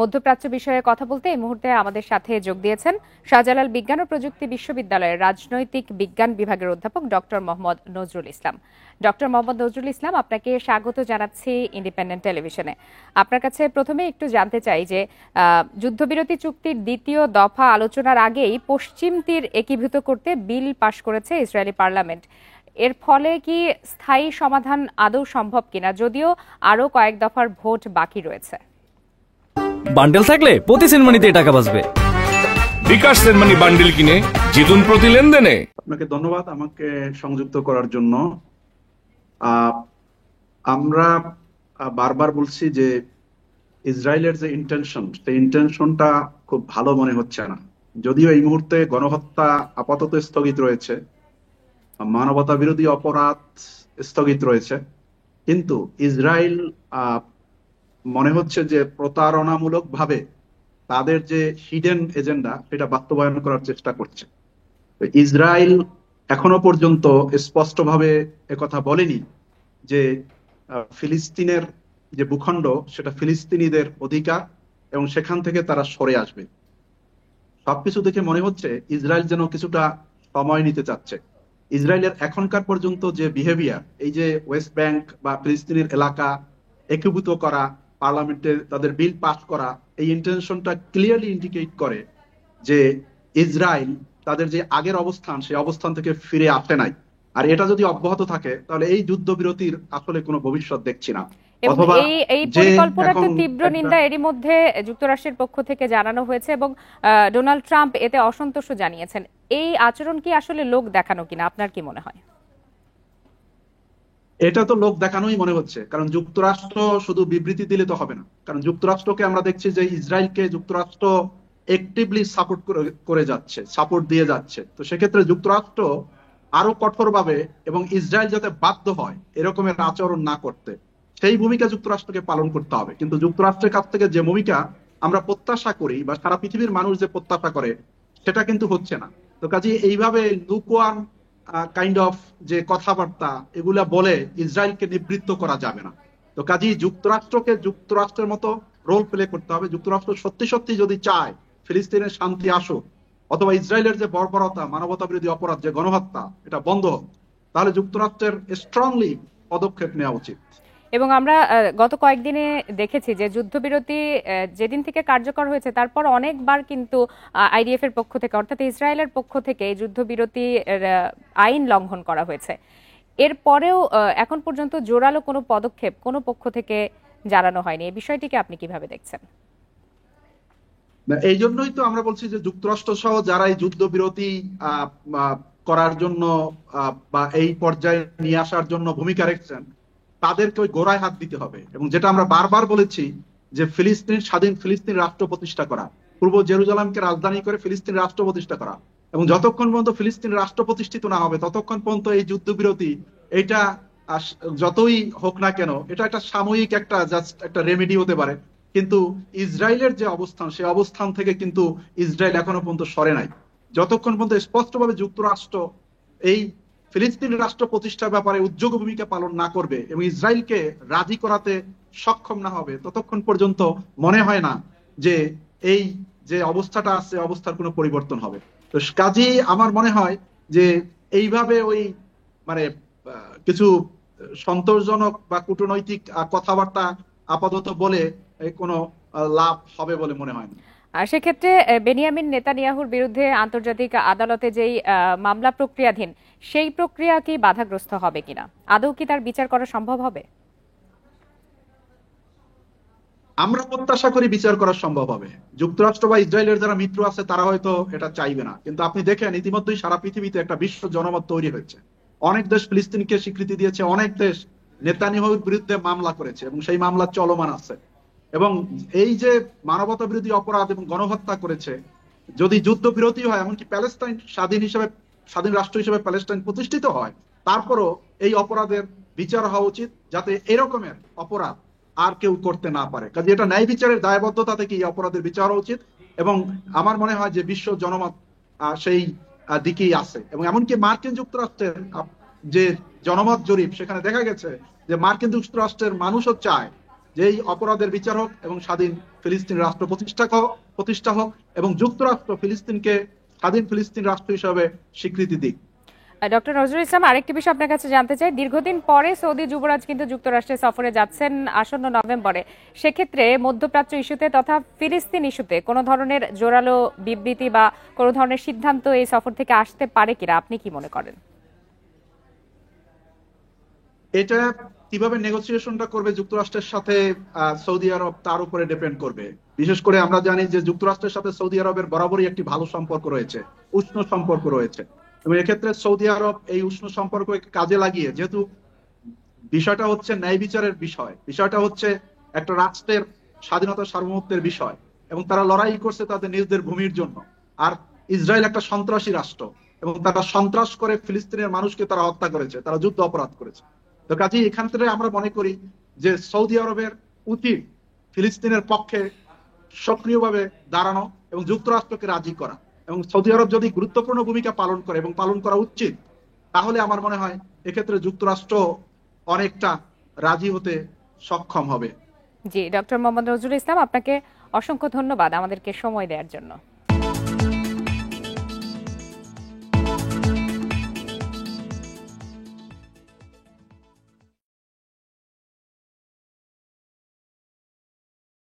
মধ্যপ্রাচ্য বিষয়ে কথা বলতে এই মুহূর্তে আমাদের সাথে যোগ দিয়েছেন শাহজালাল বিজ্ঞান ও প্রযুক্তি বিশ্ববিদ্যালয়ের রাজনৈতিক বিজ্ঞান বিভাগের অধ্যাপক ডক্টর মোহাম্মদ নজরুল ইসলাম। ডক্টর মোহাম্মদ নজরুল ইসলাম, আপনাকে স্বাগত জানাচ্ছি ইন্ডিপেন্ডেন্ট টেলিভিশনে। আপনার কাছে প্রথমে একটু জানতে চাই যে যুদ্ধবিরতি চুক্তির দ্বিতীয় দফা আলোচনার আগেই পশ্চিম তীর একীভূত করতে বিল পাশ করেছে ইসরায়েলি পার্লামেন্ট। এর ফলে কি স্থায়ী সমাধান আদৌ সম্ভব কিনা, যদিও আরো কয়েক দফার ভোট বাকি রয়েছে? বান্ডেল থাকলে প্রতি সেনমানিতে টাকা বাঁচবে। বিকাশ সেনমানি বান্ডেল কিনে জিতুন প্রতি লেনদেনে। আপনাকে ধন্যবাদ আমাকে সংযুক্ত করার জন্য। আমরা বারবার বলছি যে ইসরায়েলের যে ইন্টেনশন, সেই ইন্টেনশনটা খুব ভালো মনে হচ্ছে না। যদিও এই মুহূর্তে গণহত্যা আপাতত স্থগিত রয়েছে, মানবতা বিরোধী অপরাধ স্থগিত রয়েছে, কিন্তু ইসরায়েল মনে হচ্ছে যে প্রতারণামূলক ভাবে তাদের যে হিডেন এজেন্ডা সেটা বাস্তবায়ন করার চেষ্টা করছে। ইসরায়েল এখনো পর্যন্ত স্পষ্টভাবে একথা বলেনি যে ফিলিস্তিনের যে ভূখণ্ড সেটা ফিলিস্তিনিদের অধিকার এবং সেখান থেকে তারা সরে আসবে। সবকিছু দেখে মনে হচ্ছে ইসরায়েল যেন কিছুটা সময় নিতে চাচ্ছে। ইসরায়েলের এখনকার পর্যন্ত যে বিহেভিয়ার, এই যে ওয়েস্ট ব্যাংক বা ফিলিস্তিনের এলাকা একীভূত করা, পার্লামেন্টে তাদের বিল পাস করা, এই ইন্টেনশনটা ক্লিয়ারলি ইন্ডিকেট করে যে ইসরায়েল তাদের যে আগের অবস্থান সেই অবস্থান থেকে ফিরে আসে নাই। আর এটা যদি অব্যাহত থাকে তাহলে এই যুদ্ধবিরতির আসলে কোনো ভবিষ্যৎ দেখছি না। এই পরিকল্পনার তীব্র নিন্দা এরই মধ্যে যুক্তরাষ্ট্রের পক্ষ থেকে জানানো হয়েছে এবং ডোনাল্ড ট্রাম্প এতে অসন্তোষ জানিয়েছেন। এই আচরণ কি আসলে লোক দেখানো কিনা, আপনার কি মনে হয়? এটা তো লোক দেখানোই মনে হচ্ছে, কারণ যুক্তরাষ্ট্র শুধু বিবৃতি দিলে তো হবে না। কারণ যুক্তরাষ্ট্রকে আমরা দেখছি যে ইসরায়েলকে যুক্তরাষ্ট্র অ্যাক্টিভলি সাপোর্ট করে যাচ্ছে, সাপোর্ট দিয়ে যাচ্ছে। তো সেক্ষেত্রে যুক্তরাষ্ট্র আরো কঠোরভাবে এবং ইসরায়েল যাতে বাধ্য হয় এরকমের আচরণ না করতে, সেই ভূমিকা যুক্তরাষ্ট্রকে পালন করতে হবে। কিন্তু যুক্তরাষ্ট্রের কাছ থেকে যে ভূমিকা আমরা প্রত্যাশা করি বা সারা পৃথিবীর মানুষ যে প্রত্যাশা করে সেটা কিন্তু হচ্ছে না। তো কাজে এইভাবে লুকওয়ার্ম কাইন্ড অফ যে কথাবার্তা এগুলা বলে ইসরায়েলকে নিবৃত্ত করা যাবে না। তো কাজেই যুক্তরাষ্ট্রকে যুক্তরাষ্ট্রের মতো রোল প্লে করতে হবে। যুক্তরাষ্ট্র সত্যি সত্যি যদি চায় ফিলিস্তিনের শান্তি আসুক, অথবা ইসরায়েলের যে বর্বরতা, মানবতা বিরোধী অপরাধ, যে গণহত্যা, এটা বন্ধ হোক, তাহলে যুক্তরাষ্ট্রের স্ট্রংলি পদক্ষেপ নেওয়া উচিত। এবং আমরা গত কয়েকদিনে দেখেছি যে যুদ্ধবিরতি যেদিন থেকে কার্যকর হয়েছে তারপর অনেকবার কিন্তু আইডিএফ এর পক্ষ থেকে, অর্থাৎ ইসরায়েলের পক্ষ থেকে যুদ্ধবিরতি আইন লঙ্ঘন করা হয়েছে। এরপরেও এখন পর্যন্ত জোরালো কোনো পদক্ষেপ কোনো পক্ষ থেকে জানানো হয়নি। এই বিষয়টিকে আপনি কিভাবে দেখছেন? এই জন্যই তো আমরা বলছি যে যুক্তরাষ্ট্র সহ যারা এই যুদ্ধবিরতি করার জন্য বা এই পর্যায়ে নিয়ে আসার জন্য ভূমিকা রেখেছেন, তাদেরকে ওই গোড়ায় হাত দিতে হবে। এবং যেটা আমরা বারবার বলেছি যে স্বাধীন ফিলিস্তিন রাষ্ট্র প্রতিষ্ঠা করা, পূর্ব জেরুজালেমকে রাজধানী করে ফিলিস্তিন রাষ্ট্র প্রতিষ্ঠা করা, এবং যতক্ষণ পর্যন্ত ফিলিস্তিন রাষ্ট্র প্রতিষ্ঠিত না হবে ততক্ষণ পর্যন্ত এই যুদ্ধবিরতি এটা যতই হোক না কেন এটা একটা সাময়িক জাস্ট একটা রেমেডি হতে পারে। কিন্তু ইসরায়েলের যে অবস্থান, সেই অবস্থান থেকে কিন্তু ইসরায়েল এখনো পর্যন্ত সরে নাই। যতক্ষণ পর্যন্ত স্পষ্টভাবে যুক্তরাষ্ট্র এই ফিলিস্তিন রাষ্ট্র প্রতিষ্ঠার ব্যাপারে উদ্যোগ ভূমিকা পালন না করবে এবং ইসরায়েলকে রাজি করাতে সক্ষম না হবে, ততক্ষণ পর্যন্ত মনে হয় না যে এই যে অবস্থাটা আছে অবস্থার কোনো পরিবর্তন হবে। তো কাজেই আমার মনে হয় যে এইভাবে ওই মানে কিছু সন্তোষজনক বা কূটনৈতিক কথাবার্তা আপাতত বলে কোনো লাভ হবে বলে মনে হয় না। সেক্ষেত্রে বেনিয়ামিন নেতানিয়াহুর বিরুদ্ধে আন্তর্জাতিক আদালতে যেই মামলা প্রক্রিয়াধীন, সেই প্রক্রিয়া কি বাধাগ্রস্ত হবে কিনা? আদৌ কি তার বিচার করা সম্ভব হবে? আমরা প্রত্যাশা করি বিচার করা সম্ভব হবে। যুক্তরাষ্ট্র বা ইসরায়েলের যারা মিত্র আছে তারা হয়তো এটা চাইবে না, কিন্তু আপনি দেখেন ইতিমধ্যেই সারা পৃথিবীতে একটা বিশ্ব জনমত তৈরি হয়েছে। অনেক দেশ ফিলিস্তিনকে স্বীকৃতি দিয়েছে, অনেক দেশ নেতানিয়াহুর বিরুদ্ধে মামলা করেছে এবং সেই মামলা চলমান আছে। এবং এই যে মানবতা বিরোধী অপরাধ এবং গণহত্যা করেছে, যদি যুদ্ধবিরতি হয়, এমনকি প্যালেস্টাইন স্বাধীন রাষ্ট্র হিসেবে প্যালেস্টাইন প্রতিষ্ঠিত হয়, তারপরও এই অপরাধের বিচার হওয়া উচিত, যাতে এরকমের অপরাধ আর কেউ করতে না পারে। কাজে এটা ন্যায় বিচারের দায়বদ্ধতা থেকে এই অপরাধের বিচার হওয়া উচিত। এবং আমার মনে হয় যে বিশ্ব জনমত সেই দিকেই আছে। এবং এমনকি মার্কিন যুক্তরাষ্ট্রের যে জনমত জরিপ, সেখানে দেখা গেছে যে মার্কিন যুক্তরাষ্ট্রের মানুষও চায় যে এই অপরাধের বিচার হোক এবং স্বাধীন ফিলিস্তিন রাষ্ট্র প্রতিষ্ঠা হোক এবং যুক্তরাষ্ট্র ফিলিস্তিনকে স্বাধীন ফিলিস্তিন রাষ্ট্র হিসাবে স্বীকৃতি দিক। ডক্টর নজরুল ইসলাম, আরেকটি বিষয় আপনার কাছে জানতে চাই। দীর্ঘদিন পরে সৌদি যুবরাজ কিন্তু যুক্তরাষ্ট্রে সফরে যাচ্ছেন আসন্ন নভেম্বরে। সেক্ষেত্রে মধ্যপ্রাচ্য ইস্যুতে তথা ফিলিস্তিন ইস্যুতে কোনো ধরনের জোরালো বিবৃতি বা কোনো ধরনের সিদ্ধান্ত এই সফর থেকে আসতে পারে কিনা, আপনি কি মনে করেন? এটা কিভাবে নেগোসিয়েশনটা করবে যুক্তরাষ্ট্রের সাথে সৌদি আরব, তার উপরে ডিপেন্ড করবে। বিশেষ করে আমরা জানি যে যুক্তরাষ্ট্রের সাথে সৌদি আরবের বরাবরই একটি ভালো সম্পর্ক রয়েছে, উষ্ণ সম্পর্ক রয়েছে, এবং এক্ষেত্রে সৌদি আরব এই উষ্ণ সম্পর্ককে কাজে লাগিয়ে, যেহেতু বিষয়টা হচ্ছে ন্যায় বিচারের বিষয়, বিষয়টা হচ্ছে একটা রাষ্ট্রের স্বাধীনতা সার্বভৌমত্বের বিষয়, এবং তারা লড়াই করছে তাদের নিজেদের ভূমির জন্য। আর ইসরায়েল একটা সন্ত্রাসী রাষ্ট্র, এবং তারা সন্ত্রাস করে ফিলিস্তিনের মানুষকে তারা হত্যা করেছে, তারা যুদ্ধ অপরাধ করেছে। তো কাজেই এখান থেকে আমরা মনে করি যে সৌদি আরবের উচিত ফিলিস্তিনের পক্ষে সক্রিয়ভাবে দাঁড়ানো এবং যুক্তরাষ্ট্রকে রাজি করা, এবং সৌদি আরব যদি গুরুত্বপূর্ণ ভূমিকা পালন করে এবং পালন করা উচিত, তাহলে আমার মনে হয় এক্ষেত্রে যুক্তরাষ্ট্র অনেকটা রাজি হতে সক্ষম হবে। জি, ডক্টর মোহাম্মদ নজরুল ইসলাম, আপনাকে অসংখ্য ধন্যবাদ আমাদেরকে সময় দেওয়ার জন্য।